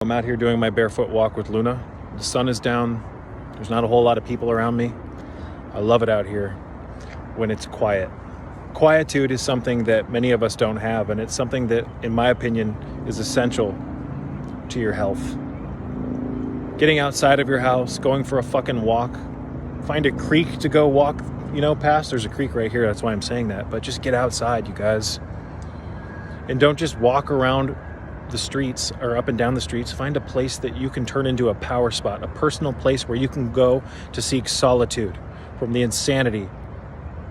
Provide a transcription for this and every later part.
I'm out here doing my barefoot walk with Luna. The sun is down. There's not a whole lot of people around me. I love it out here when it's quiet. Quietude is something that many of us don't have, and it's something that, in my opinion, is essential to your health. Getting outside of your house, going for a fucking walk, find a creek to go walk, past. There's a creek right here, that's why I'm saying that. But just get outside, you guys. And don't just walk around the streets or up and down the streets. Find a place that you can turn into a power spot, a personal place where you can go to seek solitude from the insanity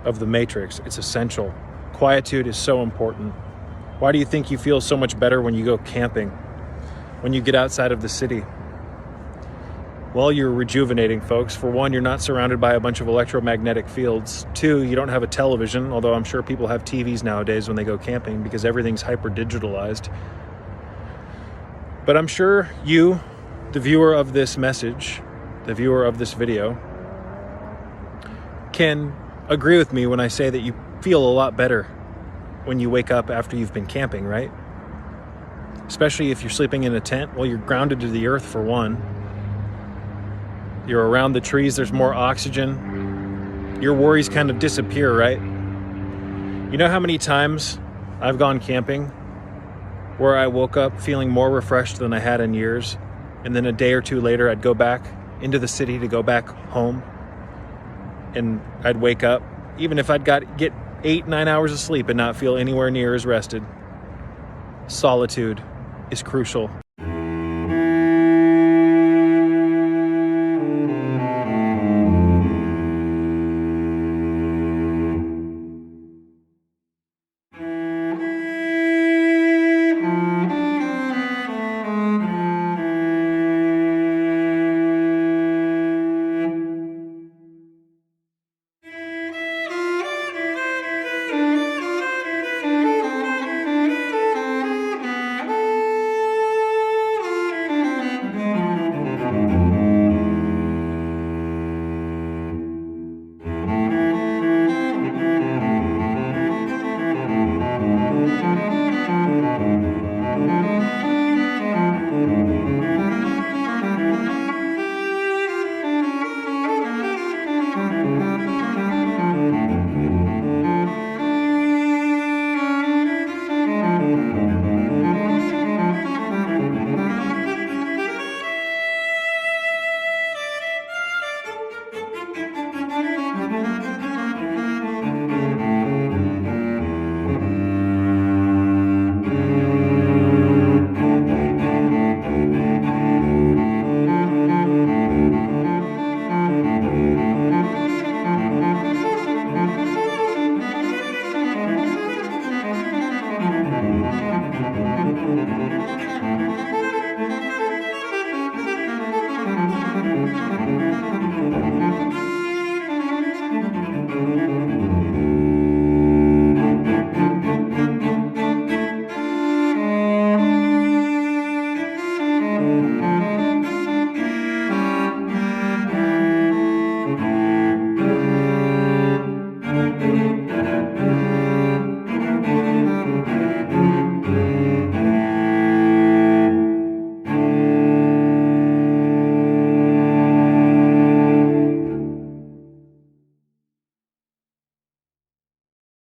of the matrix. It's essential. Quietude is so important. Why do you think you feel so much better when you go camping, when you get outside of the city? Well, you're rejuvenating, folks. For one, you're not surrounded by a bunch of electromagnetic fields. Two, you don't have a television, although I'm sure people have TVs nowadays when they go camping because everything's hyper-digitalized. But I'm sure you, the viewer of this message, the viewer of this video, can agree with me when I say that you feel a lot better when you wake up after you've been camping, right? Especially if you're sleeping in a tent. Well, you're grounded to the earth, for one. You're around the trees, there's more oxygen. Your worries kind of disappear, right? You know how many times I've gone camping where I woke up feeling more refreshed than I had in years, and then a day or two later I'd go back into the city to go back home, and I'd wake up, even if I'd get 8-9 hours of sleep, and not feel anywhere near as rested. Solitude is crucial.